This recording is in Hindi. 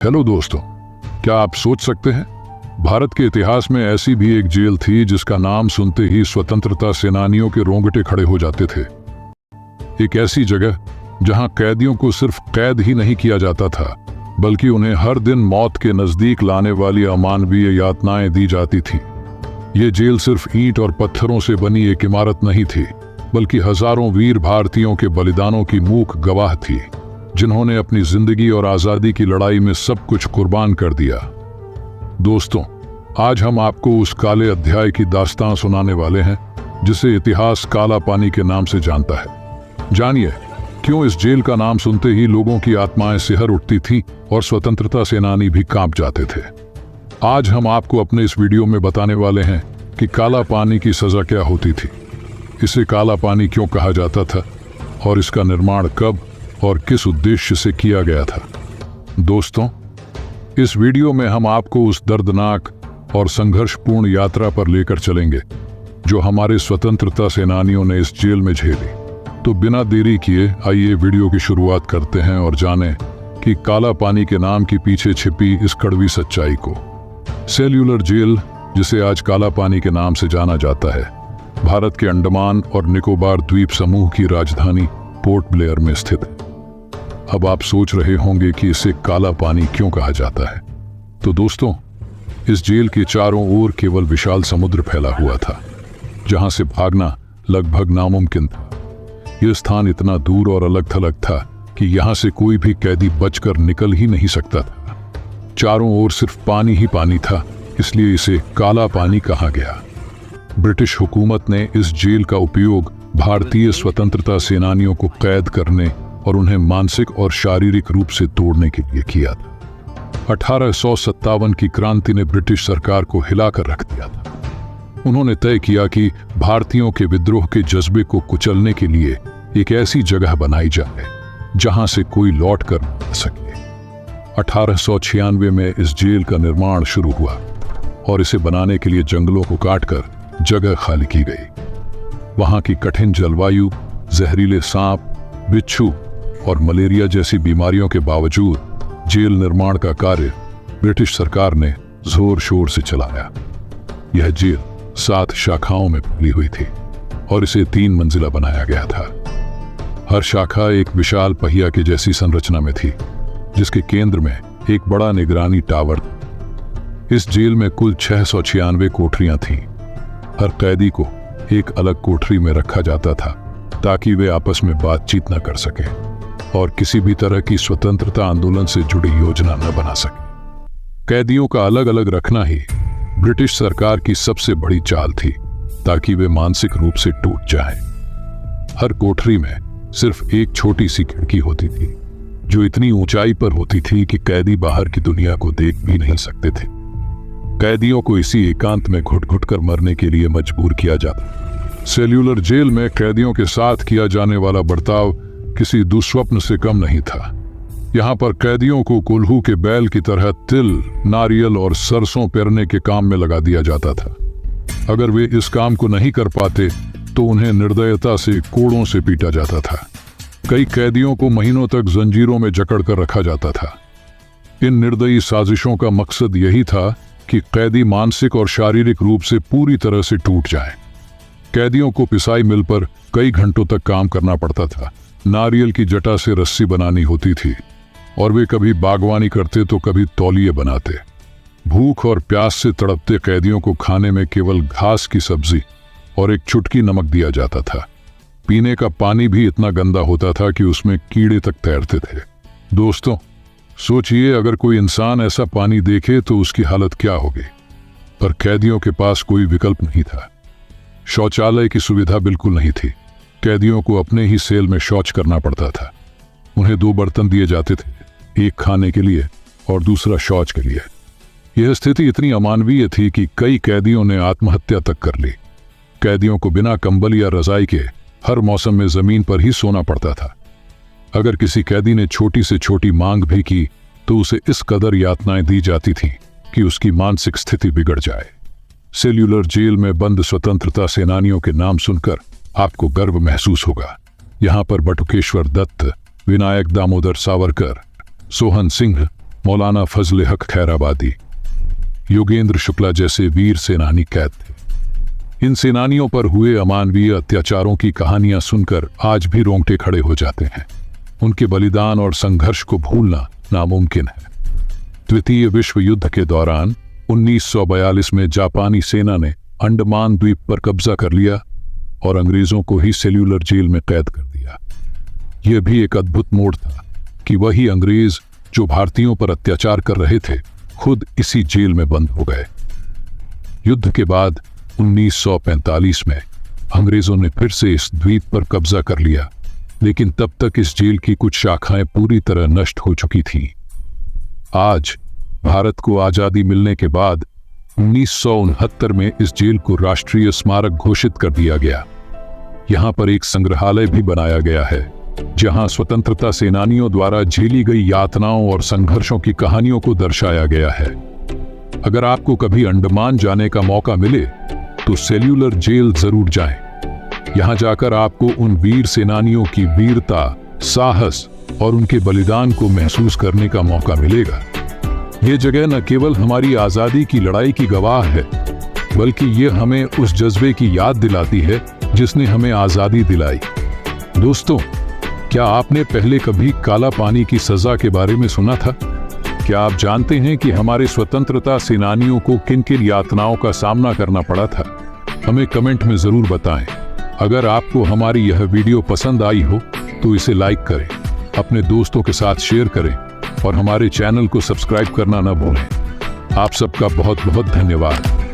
हेलो दोस्तों, क्या आप सोच सकते हैं भारत के इतिहास में ऐसी भी एक जेल थी जिसका नाम सुनते ही स्वतंत्रता सेनानियों के रोंगटे खड़े हो जाते थे। एक ऐसी जगह जहां कैदियों को सिर्फ कैद ही नहीं किया जाता था बल्कि उन्हें हर दिन मौत के नजदीक लाने वाली अमानवीय यातनाएं दी जाती थी। ये जेल सिर्फ ईंट और पत्थरों से बनी एक इमारत नहीं थी बल्कि हजारों वीर भारतीयों के बलिदानों की मूक गवाह थी, जिन्होंने अपनी जिंदगी और आजादी की लड़ाई में सब कुछ कुर्बान कर दिया। दोस्तों, आज हम आपको उस काले अध्याय की दास्तां सुनाने वाले हैं जिसे इतिहास काला पानी के नाम से जानता है। जानिए क्यों इस जेल का नाम सुनते ही लोगों की आत्माएं सिहर उठती थीं और स्वतंत्रता सेनानी भी कांप जाते थे। आज हम आपको अपने इस वीडियो में बताने वाले हैं कि काला पानी की सजा क्या होती थी, इसे काला पानी क्यों कहा जाता था और इसका निर्माण कब और किस उद्देश्य से किया गया था। दोस्तों, इस वीडियो में हम आपको उस दर्दनाक और संघर्षपूर्ण यात्रा पर लेकर चलेंगे जो हमारे स्वतंत्रता सेनानियों ने इस जेल में झेली। तो बिना देरी किए आइए वीडियो की शुरुआत करते हैं और जानें कि काला पानी के नाम के पीछे छिपी इस कड़वी सच्चाई को। सेल्यूलर जेल, जिसे आज काला पानी के नाम से जाना जाता है, भारत के अंडमान और निकोबार द्वीप समूह की राजधानी पोर्ट ब्लेयर में स्थित है। अब आप सोच रहे होंगे कि इसे काला पानी क्यों कहा जाता है। तो दोस्तों, इस जेल के चारों ओर केवल विशाल समुद्र फैला हुआ था जहां से भागना लगभग नामुमकिन था। यह स्थान इतना दूर और अलग थलग था कि यहां से कोई भी कैदी बचकर निकल ही नहीं सकता था। चारों ओर सिर्फ पानी ही पानी था, इसलिए इसे काला पानी कहा गया। ब्रिटिश हुकूमत ने इस जेल का उपयोग भारतीय स्वतंत्रता सेनानियों को कैद करने और उन्हें मानसिक और शारीरिक रूप से तोड़ने के लिए किया था। 1857 की क्रांति ने ब्रिटिश सरकार को हिलाकर रख दिया था। उन्होंने तय किया कि भारतीयों के विद्रोह के जज्बे को कुचलने के लिए एक ऐसी जगह बनाई जाए जहां से कोई लौट कर न सके। 1896 में इस जेल का निर्माण शुरू हुआ और इसे बनाने के लिए जंगलों को काटकर जगह खाली की गई। वहां की कठिन जलवायु, जहरीले सांप, बिच्छू और मलेरिया जैसी बीमारियों के बावजूद जेल निर्माण का कार्य ब्रिटिश सरकार ने जोर शोर से चलाया। यह जेल 7 शाखाओं में फैली हुई थी और इसे 3 मंजिला बनाया गया था। हर शाखा एक विशाल पहिया के जैसी संरचना में थी जिसके केंद्र में एक बड़ा निगरानी टावर था। इस जेल में कुल 696 कोठरियां थीं। हर कैदी को एक अलग कोठरी में रखा जाता था ताकि वे आपस में बातचीत न कर सके और किसी भी तरह की स्वतंत्रता आंदोलन से जुड़ी योजना न बना सके। कैदियों का अलग अलग रखना ही ब्रिटिश सरकार की सबसे बड़ी चाल थी ताकि वे मानसिक रूप से टूट जाएं। हर कोठरी में सिर्फ एक छोटी सी खिड़की होती थी जो इतनी ऊंचाई पर होती थी कि कैदी बाहर की दुनिया को देख भी नहीं सकते थे। कैदियों को इसी एकांत में घुट-घुट कर मरने के लिए मजबूर किया जाता। सेल्यूलर जेल में कैदियों के साथ किया जाने वाला बर्ताव किसी दुस्वप्न से कम नहीं था। यहाँ पर कैदियों को कोल्हू के बैल की तरह तिल, नारियल और सरसों पेरने के काम में लगा दिया जाता था। अगर वे इस काम को नहीं कर पाते तो उन्हें निर्दयता से कोड़ों से पीटा जाता था। कई कैदियों को महीनों तक जंजीरों में जकड़ कर रखा जाता था। इन निर्दयी साजिशों का मकसद यही था कि कैदी मानसिक और शारीरिक रूप से पूरी तरह से टूट जाएं। कैदियों को पिसाई मिल पर कई घंटों तक काम करना पड़ता था। नारियल की जटा से रस्सी बनानी होती थी और वे कभी बागवानी करते तो कभी तौलिए बनाते। भूख और प्यास से तड़पते कैदियों को खाने में केवल घास की सब्जी और एक चुटकी नमक दिया जाता था। पीने का पानी भी इतना गंदा होता था कि उसमें कीड़े तक तैरते थे। दोस्तों, सोचिए अगर कोई इंसान ऐसा पानी देखे तो उसकी हालत क्या होगी। पर कैदियों के पास कोई विकल्प नहीं था। शौचालय की सुविधा बिल्कुल नहीं थी। कैदियों को अपने ही सेल में शौच करना पड़ता था। उन्हें 2 बर्तन दिए जाते थे, एक खाने के लिए और दूसरा शौच के लिए। यह स्थिति इतनी अमानवीय थी कि कई कैदियों ने आत्महत्या तक कर ली। कैदियों को बिना कंबल या रजाई के हर मौसम में जमीन पर ही सोना पड़ता था। अगर किसी कैदी ने छोटी से छोटी मांग भी की तो उसे इस कदर यातनाएं दी जाती थीं कि उसकी मानसिक स्थिति बिगड़ जाए। सेल्यूलर जेल में बंद स्वतंत्रता सेनानियों के नाम सुनकर आपको गर्व महसूस होगा। यहाँ पर बटुकेश्वर दत्त, विनायक दामोदर सावरकर, सोहन सिंह, मौलाना फजल हक खैराबादी, योगेंद्र शुक्ला जैसे वीर सेनानी कैद थे। इन सेनानियों पर हुए अमानवीय अत्याचारों की कहानियां सुनकर आज भी रोंगटे खड़े हो जाते हैं। उनके बलिदान और संघर्ष को भूलना नामुमकिन है। द्वितीय विश्व युद्ध के दौरान 1942 में जापानी सेना ने अंडमान द्वीप पर कब्जा कर लिया और अंग्रेजों को ही सेल्यूलर जेल में कैद कर दिया। यह भी एक अद्भुत मोड़ था कि वही अंग्रेज जो भारतीयों पर अत्याचार कर रहे थे खुद इसी जेल में बंद हो गए। युद्ध के बाद 1945 में अंग्रेजों ने फिर से इस द्वीप पर कब्जा कर लिया, लेकिन तब तक इस जेल की कुछ शाखाएं पूरी तरह नष्ट हो चुकी थीं। आज भारत को आजादी मिलने के बाद 1969 में इस जेल को राष्ट्रीय स्मारक घोषित कर दिया गया। यहां पर एक संग्रहालय भी बनाया गया है, जहां स्वतंत्रता सेनानियों द्वारा झेली गई यातनाओं और संघर्षों की कहानियों को दर्शाया गया है। अगर आपको कभी अंडमान जाने का मौका मिले तो सेल्यूलर जेल जरूर जाएं। यहां जाकर आपको उन वीर सेनानियों की वीरता, साहस और उनके बलिदान को महसूस करने का मौका मिलेगा। ये जगह न केवल हमारी आजादी की लड़ाई की गवाह है, बल्कि ये हमें उस जज्बे की याद दिलाती है जिसने हमें आजादी दिलाई। दोस्तों, क्या आपने पहले कभी काला पानी की सजा के बारे में सुना था? क्या आप जानते हैं कि हमारे स्वतंत्रता सेनानियों को किन किन यातनाओं का सामना करना पड़ा था? हमें कमेंट में जरूर बताएं। अगर आपको हमारी यह वीडियो पसंद आई हो तो इसे लाइक करें, अपने दोस्तों के साथ शेयर करें और हमारे चैनल को सब्सक्राइब करना न भूलें। आप सबका बहुत बहुत धन्यवाद।